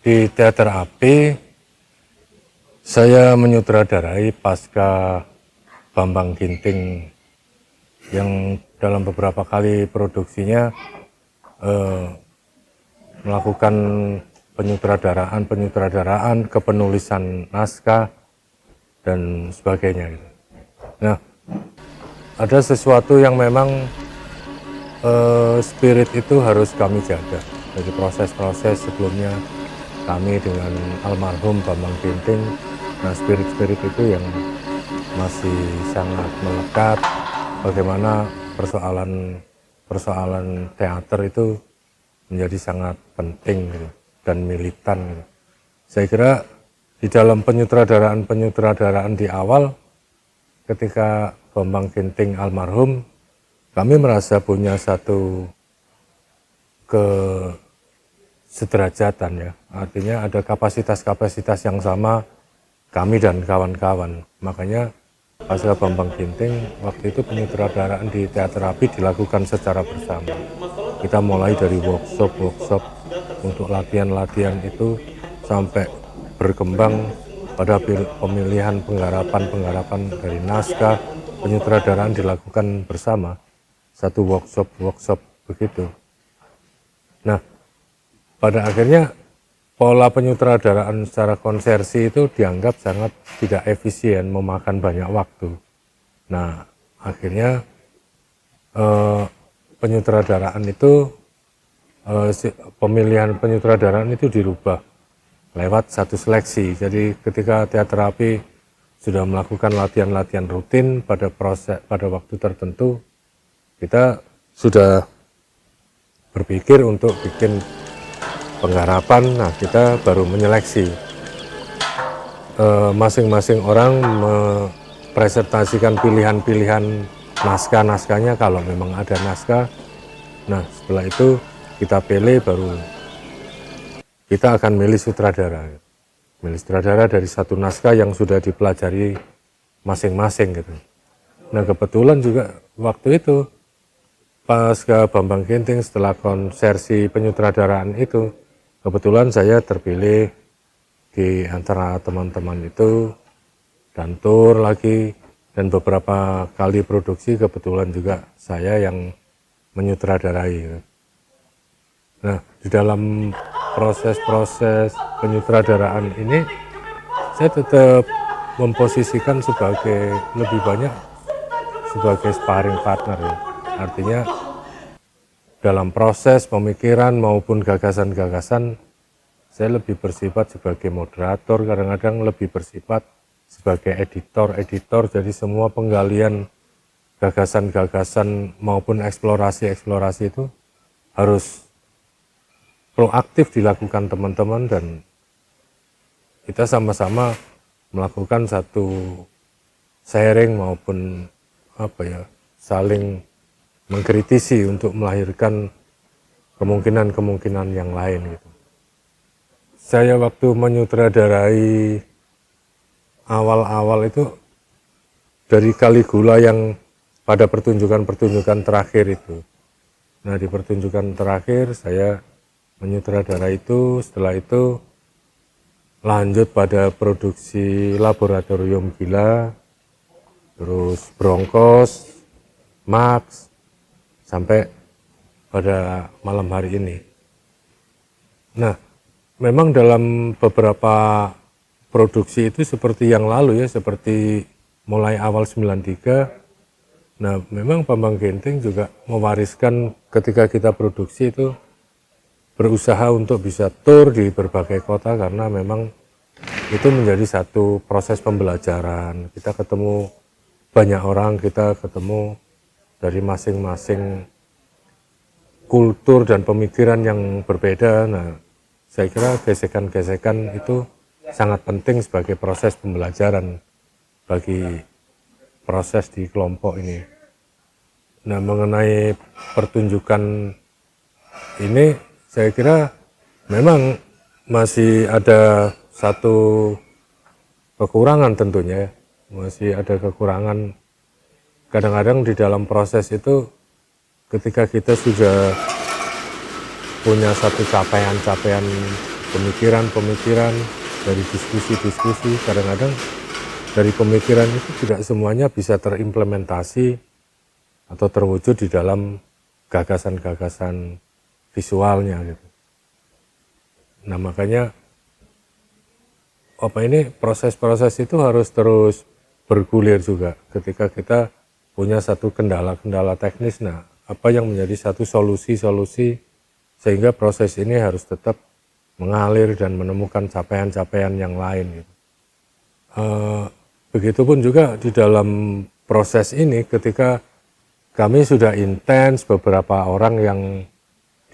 Di Teater Api, saya menyutradarai pasca Bambang Ginting yang dalam beberapa kali produksinya melakukan penyutradaraan, kepenulisan naskah, dan sebagainya. Nah, ada sesuatu yang memang spirit itu harus kami jaga. Dari proses-proses sebelumnya kami dengan almarhum Bambang Ginting, nah spirit-spirit itu yang masih sangat melekat. Bagaimana persoalan teater itu menjadi sangat penting gitu, dan militan gitu. Saya kira di dalam penyutradaraan di awal, ketika Bambang Ginting almarhum, kami merasa punya satu sederajatan ya, artinya ada kapasitas-kapasitas yang sama kami dan kawan-kawan. Makanya pasca Bambang Ginting, waktu itu penyutradaraan di Teater Api dilakukan secara bersama. Kita mulai dari workshop untuk latihan-latihan itu sampai berkembang pada pemilihan penggarapan dari naskah. Penyutradaraan dilakukan bersama, satu workshop begitu. Nah, pada akhirnya pola penyutradaraan secara konsersi itu dianggap sangat tidak efisien, memakan banyak waktu. Nah, akhirnya penyutradaraan itu, pemilihan penyutradaraan itu dirubah lewat satu seleksi. Jadi ketika Teater Api sudah melakukan latihan-latihan rutin pada waktu tertentu, kita sudah berpikir untuk bikin penggarapan. Nah, kita baru menyeleksi. Masing-masing orang mempresentasikan pilihan-pilihan naskah-naskahnya kalau memang ada naskah. Nah, setelah itu kita pilih, baru kita akan milih sutradara. Milih sutradara dari satu naskah yang sudah dipelajari masing-masing gitu. Nah, kebetulan juga waktu itu pas ke Bambang Ginting, setelah konsersi penyutradaraan itu, kebetulan saya terpilih di antara teman-teman itu, dan tur lagi, dan beberapa kali produksi kebetulan juga saya yang menyutradarai. Nah, di dalam proses-proses penyutradaraan ini, saya tetap memposisikan lebih banyak sebagai sparring partner ya. Artinya dalam proses pemikiran maupun gagasan-gagasan, saya lebih bersifat sebagai moderator, kadang-kadang lebih bersifat sebagai editor. Jadi semua penggalian gagasan-gagasan maupun eksplorasi itu harus proaktif dilakukan teman-teman, dan kita sama-sama melakukan satu sharing maupun saling mengkritisi untuk melahirkan kemungkinan-kemungkinan yang lain gitu. Saya waktu menyutradarai awal-awal itu dari Caligula yang pada pertunjukan terakhir itu. Nah, di pertunjukan terakhir saya menyutradarai itu, setelah itu lanjut pada produksi Laboratorium Gila, terus Broncos, Max, sampai pada malam hari ini. Nah, memang dalam beberapa produksi itu seperti yang lalu ya, seperti mulai awal 93, nah memang Bambang Ginting juga mewariskan ketika kita produksi itu berusaha untuk bisa tur di berbagai kota, karena memang itu menjadi satu proses pembelajaran. Kita ketemu banyak orang, kita ketemu dari masing-masing kultur dan pemikiran yang berbeda. Nah, saya kira gesekan-gesekan itu sangat penting sebagai proses pembelajaran bagi proses di kelompok ini. Nah, mengenai pertunjukan ini, saya kira memang masih ada satu kekurangan tentunya, masih ada kekurangan. Kadang-kadang di dalam proses itu, ketika kita sudah punya satu capaian pemikiran-pemikiran, dari diskusi-diskusi. Kadang-kadang dari pemikiran itu tidak semuanya bisa terimplementasi atau terwujud di dalam gagasan-gagasan visualnya gitu. Nah makanya proses-proses itu harus terus bergulir juga ketika kita punya satu kendala-kendala teknis. Nah apa yang menjadi satu solusi-solusi sehingga proses ini harus tetap mengalir dan menemukan capaian-capaian yang lain gitu. Begitupun juga di dalam proses ini ketika kami sudah intens, beberapa orang yang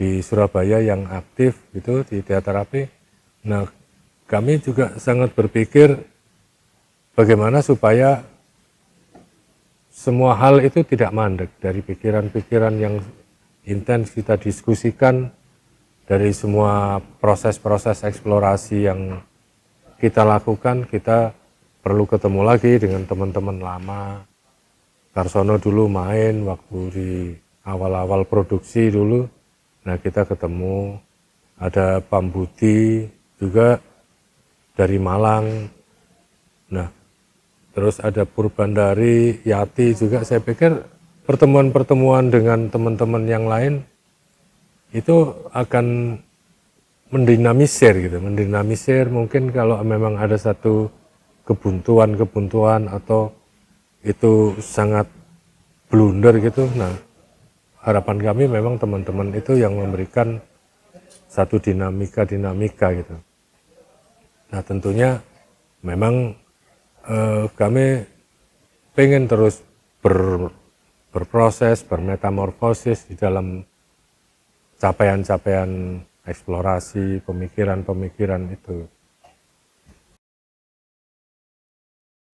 di Surabaya yang aktif gitu di teaterapi. Nah, kami juga sangat berpikir bagaimana supaya semua hal itu tidak mandek dari pikiran-pikiran yang intens kita diskusikan, dari semua proses-proses eksplorasi yang kita lakukan. Kita perlu ketemu lagi dengan teman-teman lama. Karsono dulu main waktu di awal-awal produksi dulu. Nah kita ketemu, ada Pambuti juga dari Malang. Nah terus ada Purbandari, Yati juga. Saya pikir pertemuan-pertemuan dengan teman-teman yang lain itu akan mendinamisir gitu, mendinamisir. Mungkin kalau memang ada satu kebuntuan atau itu sangat blunder gitu. Nah, harapan kami memang teman-teman itu yang memberikan satu dinamika gitu. Nah, tentunya memang kami pengen terus berproses, bermetamorfosis di dalam capaian-capaian eksplorasi, pemikiran-pemikiran itu.